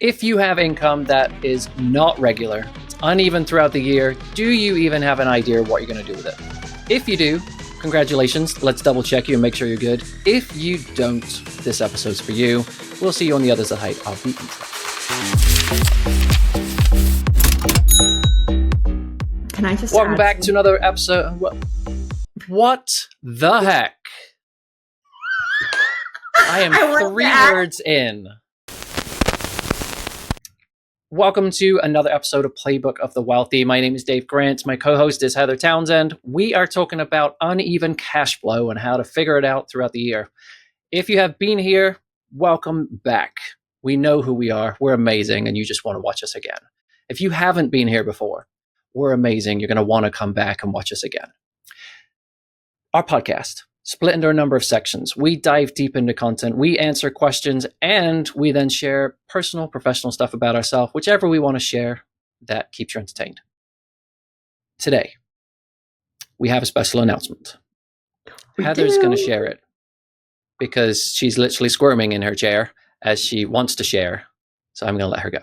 If you have income that is not regular, it's uneven throughout the year, do you even have an idea what you're going to do with it? If you do, congratulations. Let's double check you and make sure you're good. If you don't, this episode's for you. We'll see you on the other side of the intro. Can I just Welcome back to another episode. What the heck? I am 3 words in. Welcome to another episode of Playbook of the Wealthy. My name is Dave Grant. My co-host is Heather Townsend. We are talking about uneven cash flow and how to figure it out throughout the year. If you have been here, welcome back. We know who we are. We're amazing, and you just want to watch us again. If you haven't been here before, we're amazing. You're going to want to come back and watch us again. Our podcast, split into a number of sections. We dive deep into content, we answer questions, and we then share personal, professional stuff about ourselves, whichever we want to share that keeps you entertained. Today, we have a special announcement. Heather's going to share it because she's literally squirming in her chair as she wants to share. So I'm going to let her go.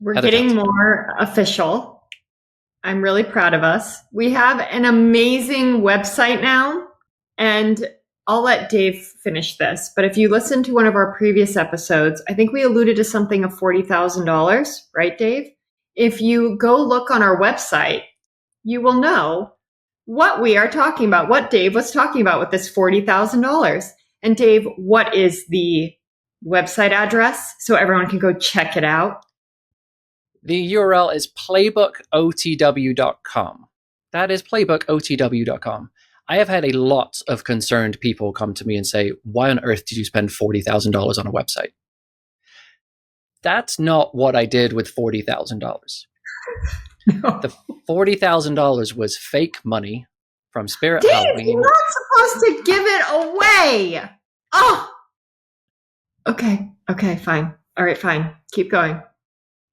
We're getting more official. I'm really proud of us. We have an amazing website now, and I'll let Dave finish this. But if you listen to one of our previous episodes, I think we alluded to something of $40,000, right, Dave? If you go look on our website, you will know what we are talking about, what Dave was talking about with this $40,000. And Dave, what is the website address so everyone can go check it out? The URL is playbookotw.com. That is playbookotw.com. I have had a lot of concerned people come to me and say, why on earth did you spend $40,000 on a website? That's not what I did with $40,000. No. The $40,000 was fake money from Spirit Dave, Halloween. You're not supposed to give it away. Oh. Okay, fine. All right, fine. Keep going.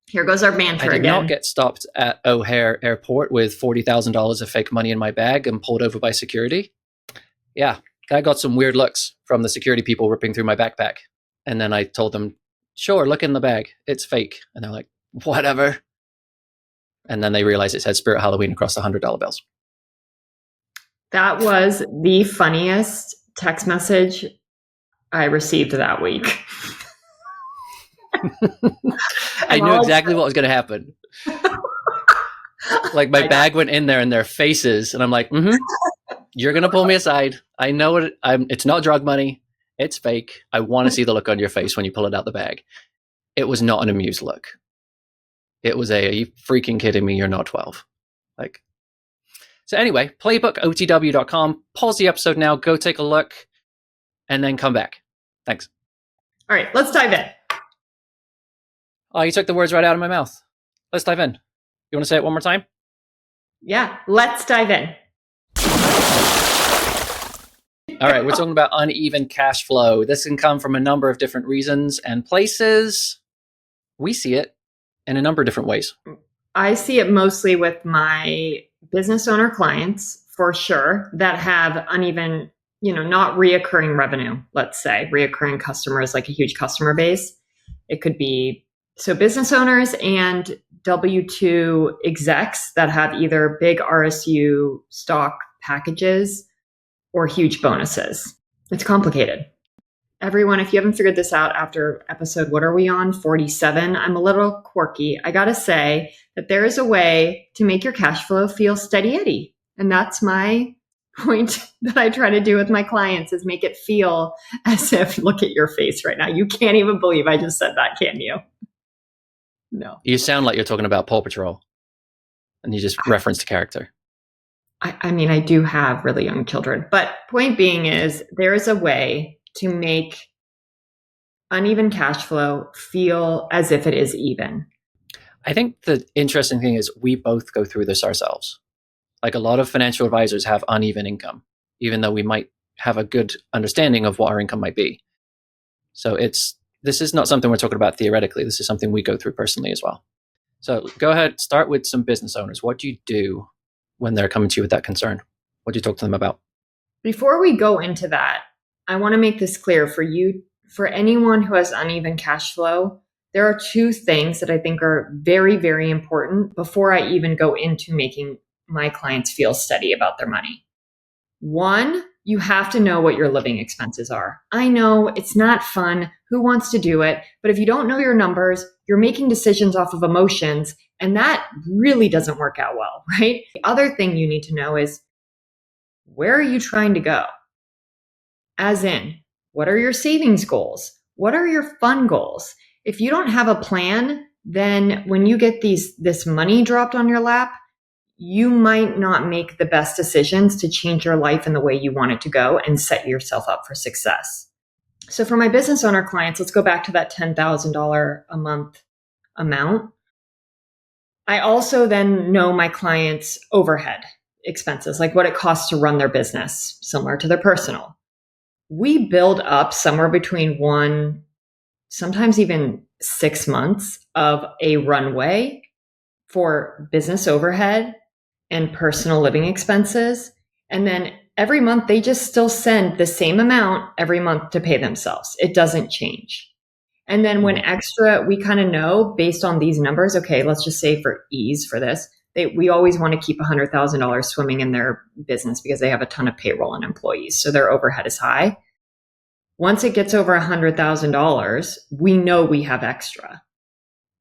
Here goes our banter again. I did not get stopped at O'Hare Airport with $40,000 of fake money in my bag and pulled over by security. Yeah, I got some weird looks from the security people ripping through my backpack. And then I told them, sure, look in the bag. It's fake. And they're like, whatever. And then they realized it said Spirit Halloween across the $100 bills. That was the funniest text message I received that week. I knew exactly what was going to happen. Like my bag went in there in their faces, and I'm like, you're going to pull me aside. I know it. It's not drug money. It's fake. I want to see the look on your face when you pull it out the bag. It was not an amused look. It was are you freaking kidding me? You're not 12. Like, so anyway, playbookotw.com. Pause the episode now. Go take a look, and then come back. Thanks. All right, let's dive in. Oh, you took the words right out of my mouth. Let's dive in. You want to say it one more time? Yeah, let's dive in. All right, we're talking about uneven cash flow. This can come from a number of different reasons and places. We see it in a number of different ways. I see it mostly with my business owner clients, for sure, that have uneven, not reoccurring revenue, let's say. Reoccurring customers, like a huge customer base. It could be so business owners and W-2 execs that have either big RSU stock packages or huge bonuses. It's complicated. Everyone, if you haven't figured this out after episode, what are we on? 47. I'm a little quirky. I got to say that there is a way to make your cash flow feel steady Eddie. And that's my point that I try to do with my clients, is make it feel as if, look at your face right now. You can't even believe I just said that, can you? No. You sound like you're talking about Paw Patrol, and you just referenced a character. I mean, I do have really young children, but point being is there is a way to make uneven cash flow feel as if it is even. I think the interesting thing is we both go through this ourselves. Like a lot of financial advisors have uneven income, even though we might have a good understanding of what our income might be. So this is not something we're talking about theoretically. This is something we go through personally as well. So go ahead, start with some business owners. What do you do when they're coming to you with that concern? What do you talk to them about? Before we go into that, I want to make this clear for anyone who has uneven cash flow. there are two things that I think are very, very important before I even go into making my clients feel steady about their money. One, you have to know what your living expenses are. I know it's not fun. Who wants to do it? But if you don't know your numbers, you're making decisions off of emotions, and that really doesn't work out well, right? The other thing you need to know is, where are you trying to go? As in, what are your savings goals? What are your fun goals? If you don't have a plan, then when you get this money dropped on your lap, you might not make the best decisions to change your life in the way you want it to go and set yourself up for success. So for my business owner clients, let's go back to that $10,000 a month amount. I also then know my clients' overhead expenses, like what it costs to run their business, similar to their personal. We build up somewhere between 1, sometimes even 6 months of a runway for business overhead and personal living expenses. And then every month they just still send the same amount every month to pay themselves. It doesn't change. And then when extra, we kind of know based on these numbers, okay, let's just say for ease for this, we always want to keep $100,000 swimming in their business because they have a ton of payroll and employees. So their overhead is high. Once it gets over $100,000, we know we have extra.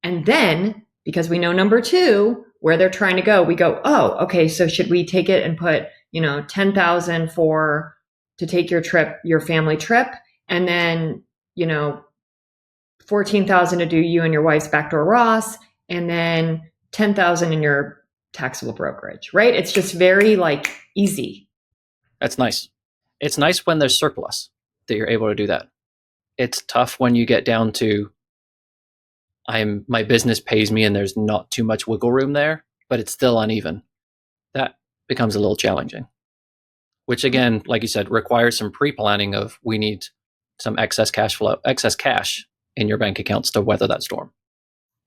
And then because we know number two, where they're trying to go, we go, oh, okay, so should we take it and put, 10,000 to take your trip, your family trip, and then, 14,000 to do you and your wife's backdoor Ross, and then 10,000 in your taxable brokerage, right? It's just very easy. That's nice. It's nice when there's surplus that you're able to do that. It's tough when you get down to my business pays me and there's not too much wiggle room there, but it's still uneven. That becomes a little challenging, which again, like you said, requires some pre-planning of we need some excess cash in your bank accounts to weather that storm.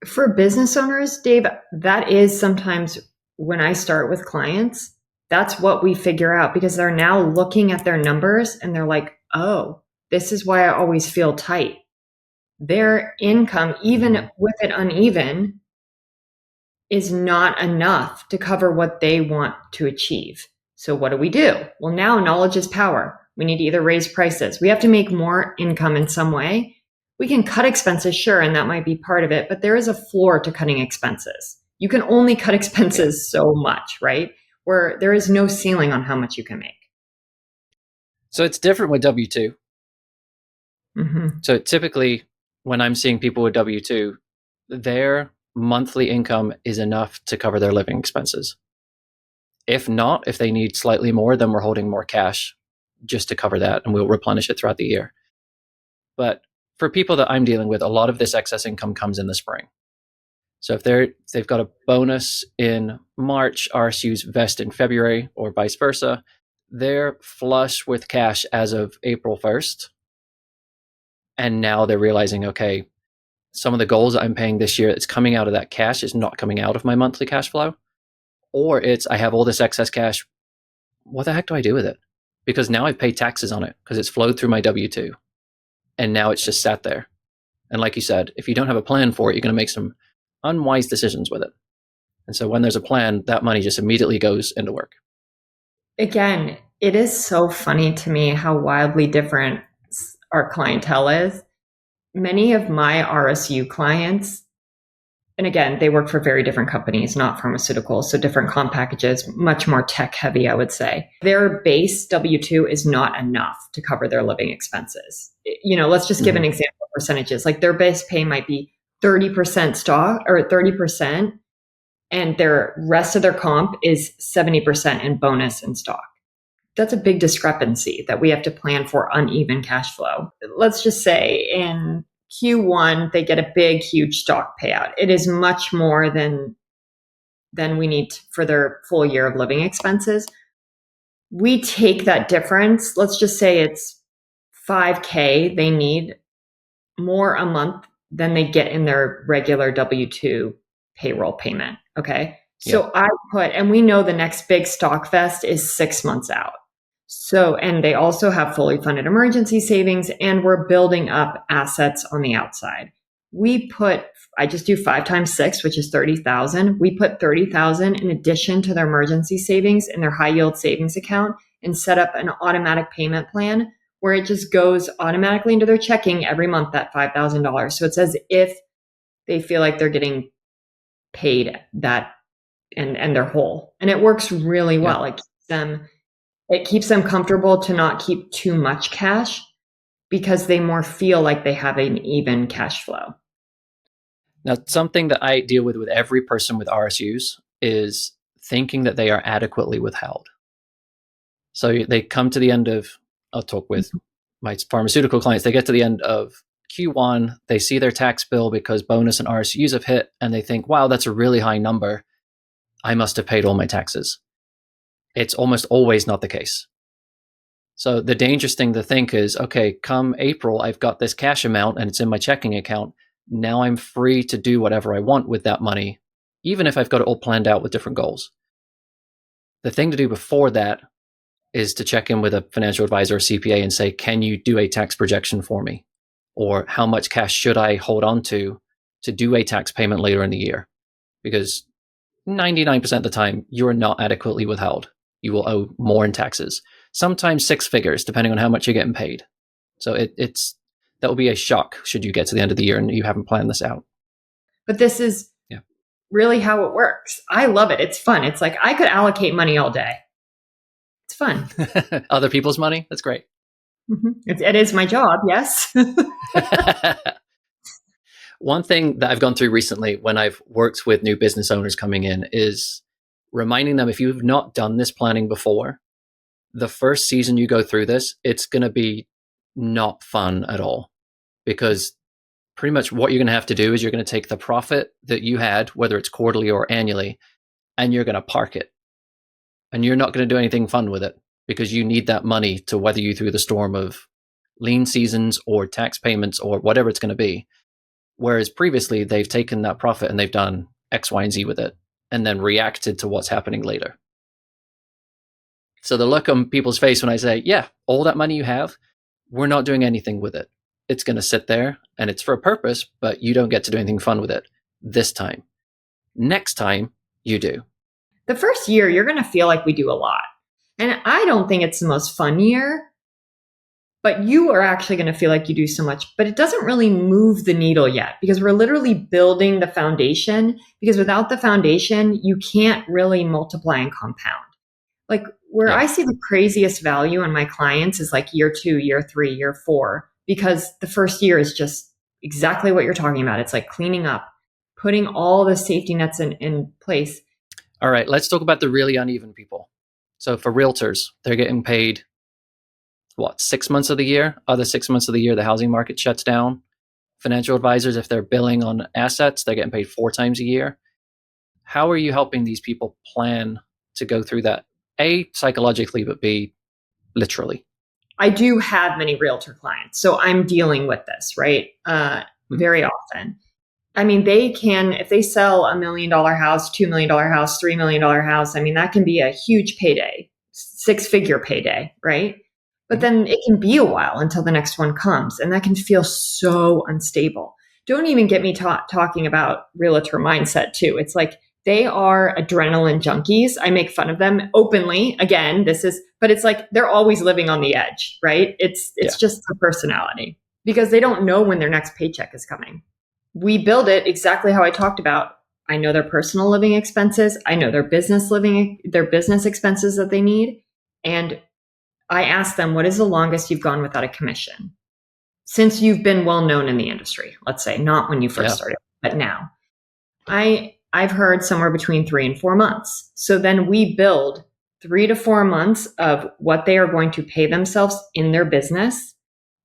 For business owners, Dave, that is sometimes when I start with clients, that's what we figure out because they're now looking at their numbers and they're like, oh, this is why I always feel tight. Their income, even with it uneven, is not enough to cover what they want to achieve. So what do? Well, now knowledge is power. We need to either raise prices. We have to make more income in some way. We can cut expenses, sure, and that might be part of it, but there is a floor to cutting expenses. You can only cut expenses so much, right? Where there is no ceiling on how much you can make. So it's different with W-2. Mm-hmm. So typically, when I'm seeing people with W-2, their monthly income is enough to cover their living expenses. If not, if they need slightly more, then we're holding more cash just to cover that, and we'll replenish it throughout the year. But for people that I'm dealing with, a lot of this excess income comes in the spring. So if they've got a bonus in March, RSUs vest in February, or vice versa, they're flush with cash as of April 1st. And now they're realizing, okay, some of the goals I'm paying this year that's coming out of that cash is not coming out of my monthly cash flow. Or it's, I have all this excess cash. What the heck do I do with it? Because now I've paid taxes on it because it's flowed through my W-2. And now it's just sat there. And like you said, if you don't have a plan for it, you're going to make some unwise decisions with it. And so when there's a plan, that money just immediately goes into work. Again, it is so funny to me how wildly different our clientele is. Many of my RSU clients, and again, they work for very different companies, not pharmaceuticals, so different comp packages, much more tech heavy, I would say. Their base W-2 is not enough to cover their living expenses. Let's just give an example of percentages. Like their base pay might be 30% stock or 30%, and their rest of their comp is 70% in bonus and stock. That's a big discrepancy that we have to plan for uneven cash flow. Let's just say in Q1, they get a big, huge stock payout. It is much more than we need for their full year of living expenses. We take that difference. Let's just say it's $5,000 they need more a month than they get in their regular W-2 payroll payment. Okay. Yeah. So I and we know the next big stock vest is 6 months out. So, and they also have fully funded emergency savings, and we're building up assets on the outside. I just do 5 times 6, which is 30,000. We put 30,000 in addition to their emergency savings in their high yield savings account and set up an automatic payment plan where it just goes automatically into their checking every month, that $5,000. So it's as if they feel like they're getting paid that and they're whole. And it works really well. It keeps them comfortable to not keep too much cash because they more feel like they have an even cash flow. Now, something that I deal with every person with RSUs is thinking that they are adequately withheld. So they come to the end of, I'll talk with my pharmaceutical clients, they get to the end of Q1, they see their tax bill because bonus and RSUs have hit, and they think, wow, that's a really high number. I must have paid all my taxes. It's almost always not the case. So the dangerous thing to think is, okay, come April, I've got this cash amount and it's in my checking account. Now I'm free to do whatever I want with that money, even if I've got it all planned out with different goals. The thing to do before that is to check in with a financial advisor or CPA and say, can you do a tax projection for me? Or how much cash should I hold on to do a tax payment later in the year? Because 99% of the time, you're not adequately withheld. You will owe more in taxes, sometimes 6 figures, depending on how much you're getting paid. So that will be a shock should you get to the end of the year and you haven't planned this out. But this is really how it works. I love it. It's fun. It's like I could allocate money all day. It's fun. Other people's money? That's great. Mm-hmm. It is my job, yes. One thing that I've gone through recently when I've worked with new business owners coming in is reminding them, if you've not done this planning before, the first season you go through this, it's going to be not fun at all, because pretty much what you're going to have to do is you're going to take the profit that you had, whether it's quarterly or annually, and you're going to park it. And you're not going to do anything fun with it because you need that money to weather you through the storm of lean seasons or tax payments or whatever it's going to be. Whereas previously they've taken that profit and they've done X, Y, and Z with it and then reacted to what's happening later. So the look on people's face when I say, yeah, all that money you have, we're not doing anything with it. It's going to sit there and it's for a purpose, but you don't get to do anything fun with it this time. Next time, you do. The first year, you're going to feel like we do a lot. And I don't think it's the most fun year, but you are actually going to feel like you do so much. But it doesn't really move the needle yet because we're literally building the foundation. Because without the foundation, you can't really multiply and compound. Like where I see the craziest value in my clients is like year 2, year 3, year 4, because the first year is just exactly what you're talking about. It's like cleaning up, putting all the safety nets in place. All right, let's talk about the really uneven people. So for realtors, they're getting paid, 6 months of the year? Other 6 months of the year, the housing market shuts down. Financial advisors, if they're billing on assets, they're getting paid 4 times a year. How are you helping these people plan to go through that? A, psychologically, but B, literally. I do have many realtor clients, so I'm dealing with this, right? Very often. I mean, they can, if they sell $1 million house, $2 million house, $3 million house, I mean, that can be a huge payday, 6-figure payday, right? But then it can be a while until the next one comes, and that can feel so unstable. Don't even get me talking about realtor mindset too. It's like they are adrenaline junkies. I make fun of them openly. Again, but it's like they're always living on the edge, right? It's just their personality because they don't know when their next paycheck is coming. We build it exactly how I talked about. I know their personal living expenses. I know their business expenses that they need. And I ask them, what is the longest you've gone without a commission? Since you've been well known in the industry, let's say, not when you first started, but now. I've heard somewhere between 3 and 4 months. So then we build 3 to 4 months of what they are going to pay themselves in their business,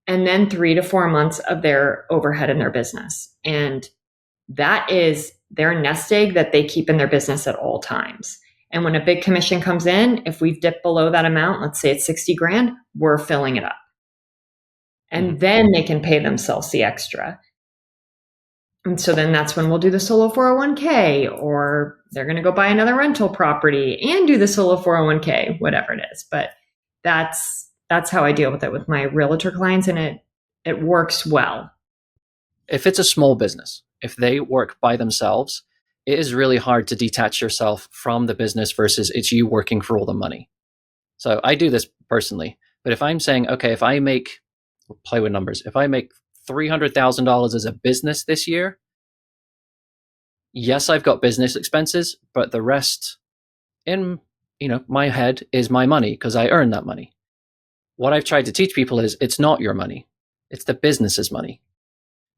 and then 3 to 4 months of their overhead in their business. And that is their nest egg that they keep in their business at all times. And when a big commission comes in, if we've dipped below that amount, let's say it's 60 grand, we're filling it up. And then they can pay themselves the extra. And so then that's when we'll do the solo 401k, or they're going to go buy another rental property and do the solo 401k, whatever it is. But that's how I deal with it with my realtor clients, and it works well. If it's a small business, if they work by themselves, it is really hard to detach yourself from the business versus it's you working for all the money. So I do this personally, but if I'm saying, okay, if I make, play with numbers, if I make $300,000 as a business this year, yes, I've got business expenses, but the rest in, my head is my money because I earn that money. What I've tried to teach people is it's not your money. It's the business's money.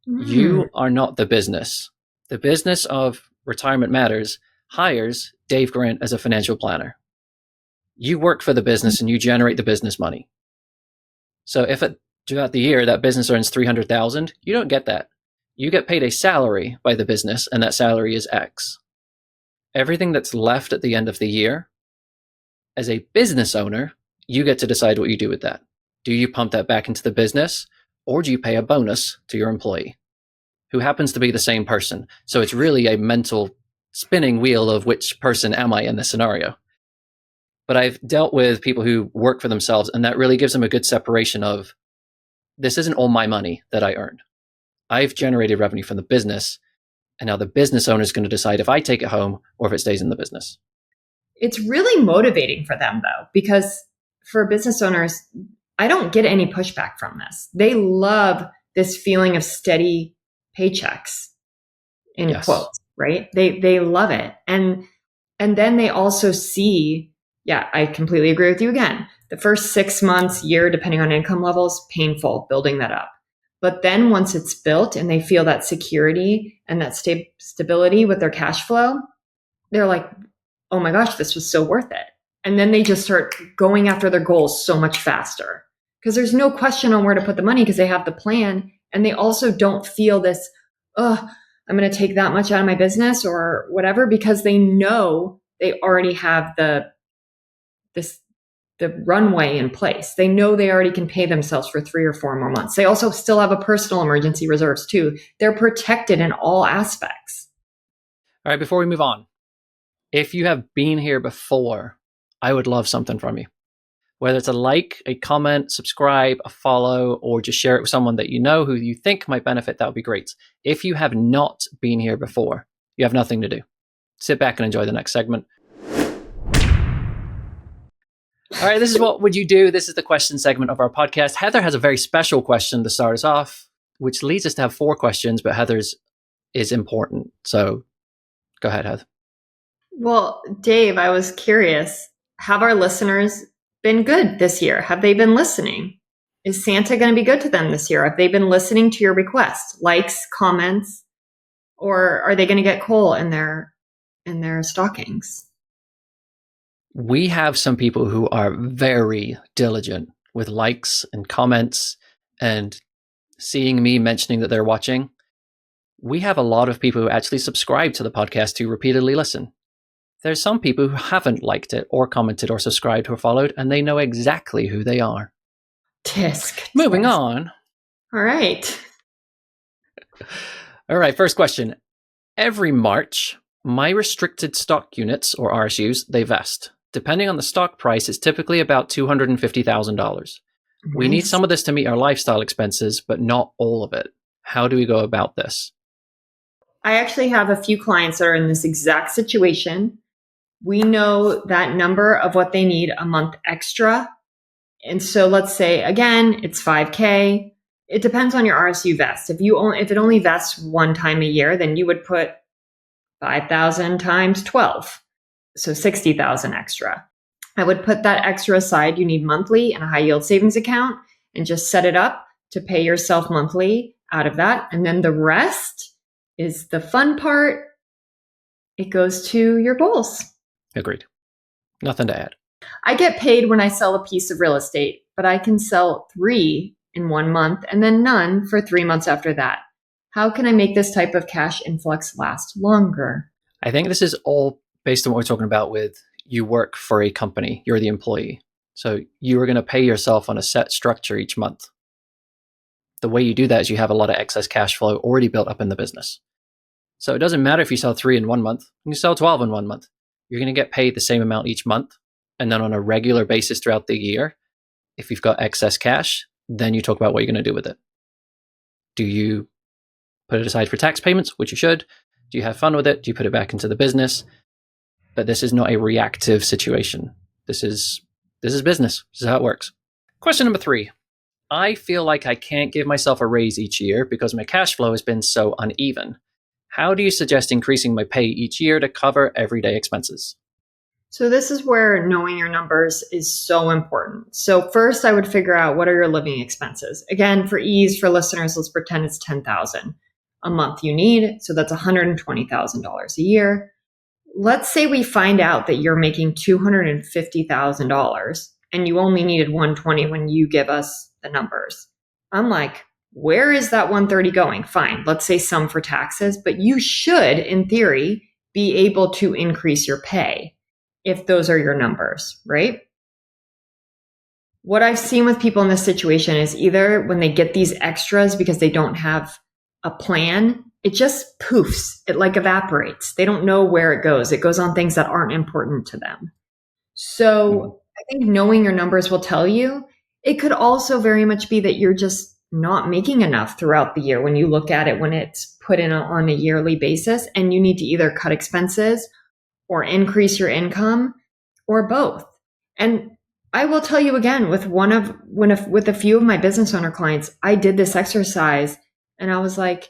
You are not the business. The business of Retirement Matters hires Dave Grant as a financial planner. You work for the business and you generate the business money. So if throughout the year that business earns $300,000, you don't get that. You get paid a salary by the business, and that salary is X. Everything that's left at the end of the year, as a business owner, you get to decide what you do with that. Do you pump that back into the business, or do you pay a bonus to your employee, who happens to be the same person? So it's really a mental spinning wheel of which person am I in this scenario. But I've dealt with people who work for themselves, and that really gives them a good separation of, this isn't all my money that I earned. I've generated revenue from the business, and now the business owner is going to decide if I take it home or if it stays in the business. It's really motivating for them, though, because for business owners, I don't get any pushback from this. They love this feeling of steady paychecks, in quotes, right? They love it. And then they also see, yeah, I completely agree with you again. The first 6 months, year, depending on income levels, painful building that up. But then once it's built and they feel that security and that stability with their cash flow, they're like, oh my gosh, this was so worth it. And then they just start going after their goals so much faster because there's no question on where to put the money because they have the plan. And they also don't feel this, oh, I'm going to take that much out of my business or whatever, because they know they already have the runway in place. They know they already can pay themselves for 3 or 4 more months. They also still have a personal emergency reserves too. They're protected in all aspects. All right, before we move on, if you have been here before, I would love something from you. Whether it's a like, a comment, subscribe, a follow, or just share it with someone that you know who you think might benefit, that would be great. If you have not been here before, you have nothing to do. Sit back and enjoy the next segment. All right, this is what would you do? This is the question segment of our podcast. Heather has a very special question to start us off, which leads us to have 4 questions, but Heather's is important. So go ahead, Heather. Well, Dave, I was curious, have our listeners been good this year? Have they been listening? Is Santa going to be good to them this year? Have they been listening to your requests, likes, comments, or are they going to get coal in their stockings? We have some people who are very diligent with likes and comments and seeing me mentioning that they're watching. We have a lot of people who actually subscribe to the podcast who repeatedly listen. There's some people who haven't liked it or commented or subscribed or followed, and they know exactly who they are. Tisk. Moving on. All right. All right, first question. Every March, my restricted stock units, or RSUs, they vest. Depending on the stock price, it's typically about $250,000. Nice. We need some of this to meet our lifestyle expenses, but not all of it. How do we go about this? I actually have a few clients that are in this exact situation. We know that number of what they need a month extra. And so let's say, again, it's $5,000. It depends on your RSU vest. If it only vests one time a year, then you would put 5,000 times 12. So 60,000 extra. I would put that extra aside you need monthly in a high yield savings account and just set it up to pay yourself monthly out of that. And then the rest is the fun part. It goes to your goals. Agreed. Nothing to add. I get paid when I sell a piece of real estate, but I can sell 3 in 1 month and then none for 3 months after that. How can I make this type of cash influx last longer? I think this is all based on what we're talking about with you work for a company, you're the employee. So you are going to pay yourself on a set structure each month. The way you do that is you have a lot of excess cash flow already built up in the business. So it doesn't matter if you sell 3 in 1 month, you can sell 12 in 1 month. You're going to get paid the same amount each month. And then on a regular basis throughout the year, if you've got excess cash, then you talk about what you're going to do with it. Do you put it aside for tax payments, which you should? Do you have fun with it? Do you put it back into the business? But this is not a reactive situation. This is business. This is how it works. Question number 3. I feel like I can't give myself a raise each year because my cash flow has been so uneven. How do you suggest increasing my pay each year to cover everyday expenses? So this is where knowing your numbers is so important. So first I would figure out what are your living expenses. Again, for ease for listeners, let's pretend it's $10,000 a month you need. So that's $120,000 a year. Let's say we find out that you're making $250,000 and you only needed 120 when you give us the numbers. I'm like, where is that 130 going? Fine. Let's say some for taxes, but you should, in theory, be able to increase your pay if those are your numbers, right? What I've seen with people in this situation is either when they get these extras because they don't have a plan, it just poofs. It like evaporates. They don't know where it goes. It goes on things that aren't important to them. So I think knowing your numbers will tell you. It could also very much be that you're just not making enough throughout the year when you look at it, when it's put in on a yearly basis, and you need to either cut expenses or increase your income or both. And I will tell you again, with a few of my business owner clients, I did this exercise and I was like,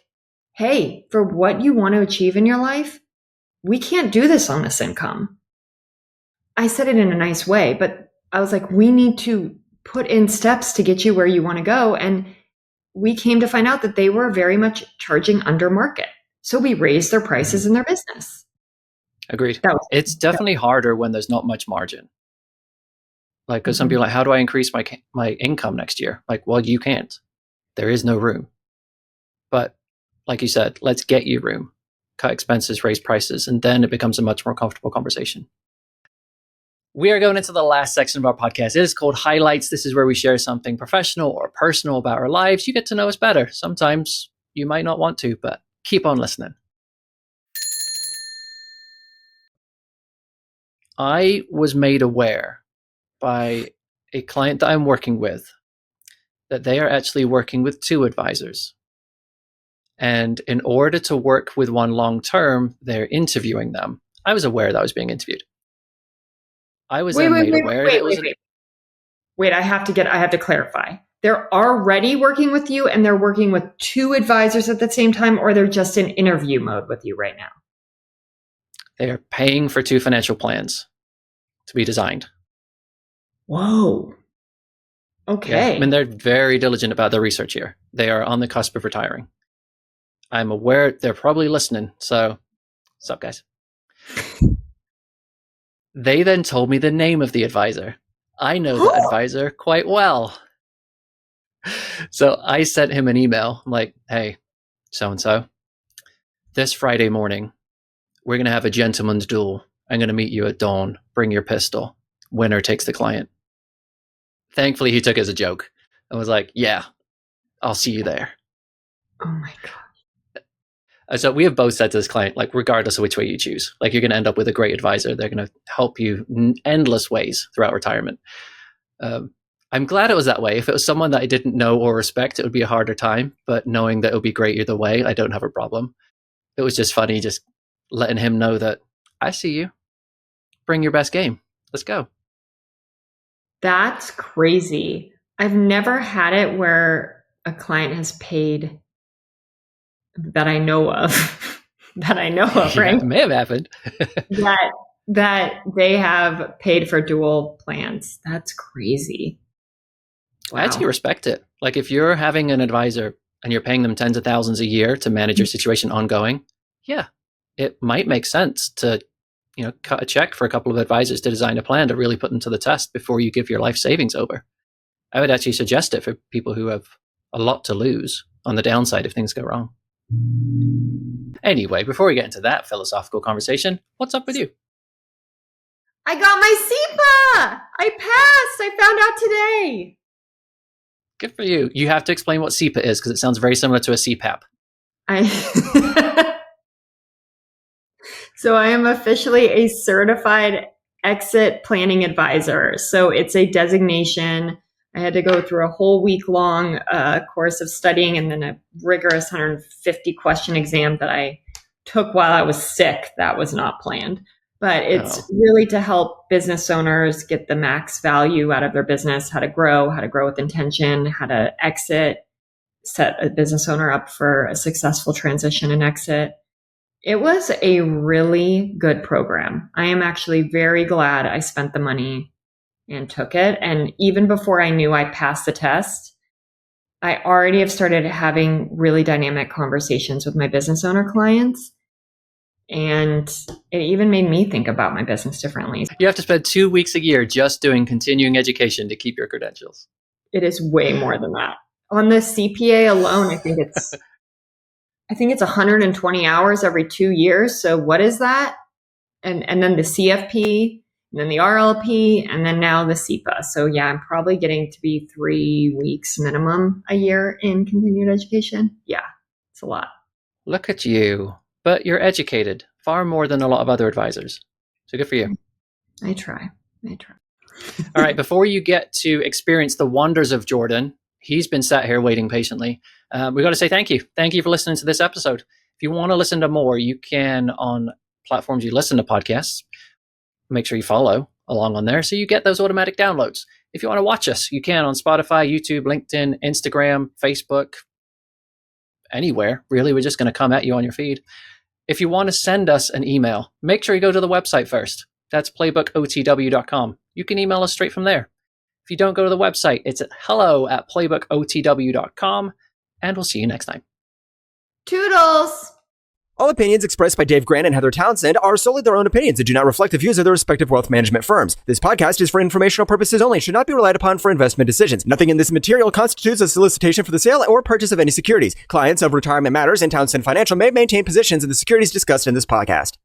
hey, for what you want to achieve in your life, we can't do this on this income. I said it in a nice way, but I was like, we need to put in steps to get you where you want to go. And we came to find out that they were very much charging under market. So we raised their prices in their business. Agreed. It's definitely harder when there's not much margin. Like, because some people are like, how do I increase my income next year? Like, well, you can't. There is no room. But like you said, let's get you room, cut expenses, raise prices, and then it becomes a much more comfortable conversation. We are going into the last section of our podcast. It is called Highlights. This is where we share something professional or personal about our lives. You get to know us better. Sometimes you might not want to, but keep on listening. I was made aware by a client that I'm working with that they are actually working with 2 advisors. And in order to work with one long term, they're interviewing them. I was aware that I was being interviewed. I was made aware that it was... Wait, I have to clarify. They're already working with you and they're working with 2 advisors at the same time, or they're just in interview mode with you right now? They are paying for 2 financial plans to be designed. Whoa. Okay. Yeah. I mean, they're very diligent about their research here. They are on the cusp of retiring. I'm aware they're probably listening. So, what's up, guys? They then told me the name of the advisor. I know that advisor quite well. So I sent him an email. I'm like, hey, so-and-so, this Friday morning, we're going to have a gentleman's duel. I'm going to meet you at dawn. Bring your pistol. Winner takes the client. Thankfully, he took it as a joke. I was like, yeah, I'll see you there. Oh my God. So we have both said to this client, like, regardless of which way you choose, like, you're going to end up with a great advisor. They're going to help you in endless ways throughout retirement. I'm glad it was that way. If it was someone that I didn't know or respect, it would be a harder time. But knowing that it would be great either way, I don't have a problem. It was just funny just letting him know that I see you. Bring your best game. Let's go. That's crazy. I've never had it where a client has paid that I know of, right? Yeah, it may have happened. that they have paid for dual plans. That's crazy. Wow. I actually respect it. Like, if you're having an advisor and you're paying them tens of thousands a year to manage your situation ongoing, yeah, it might make sense to, cut a check for a couple of advisors to design a plan to really put them to the test before you give your life savings over. I would actually suggest it for people who have a lot to lose on the downside if things go wrong. Anyway, before we get into that philosophical conversation, what's up with you? I got my SEPA! I passed! I found out today! Good for you. You have to explain what SEPA is because it sounds very similar to a CPAP. So I am officially a certified exit planning advisor. So it's a designation. I had to go through a whole week-long course of studying and then a rigorous 150 question exam that I took while I was sick. That was not planned. But it's really to help business owners get the max value out of their business, how to grow with intention, how to exit, set a business owner up for a successful transition and exit. It was a really good program. I am actually very glad I spent the money and took it. And even before I knew I passed the test, I already have started having really dynamic conversations with my business owner clients. And it even made me think about my business differently. You have to spend 2 weeks a year just doing continuing education to keep your credentials. It is way more than that. On the CPA alone, I think it's 120 hours every 2 years. So what is that? And then the CFP, and then the RLP, and then now the CIPA. So yeah, I'm probably getting to be 3 weeks minimum a year in continued education. Yeah, it's a lot. Look at you. But you're educated far more than a lot of other advisors. So good for you. I try. All right. Before you get to experience the wonders of Jordan, he's been sat here waiting patiently. We got to say thank you. Thank you for listening to this episode. If you want to listen to more, you can on platforms you listen to podcasts. Make sure you follow along on there so you get those automatic downloads. If you want to watch us, you can on Spotify, YouTube, LinkedIn, Instagram, Facebook, anywhere. Really, we're just going to come at you on your feed. If you want to send us an email, make sure you go to the website first. That's playbookotw.com. You can email us straight from there. If you don't go to the website, it's at hello@playbookotw.com, and we'll see you next time. Toodles! All opinions expressed by Dave Grant and Heather Townsend are solely their own opinions and do not reflect the views of their respective wealth management firms. This podcast is for informational purposes only and should not be relied upon for investment decisions. Nothing in this material constitutes a solicitation for the sale or purchase of any securities. Clients of Retirement Matters and Townsend Financial may maintain positions in the securities discussed in this podcast.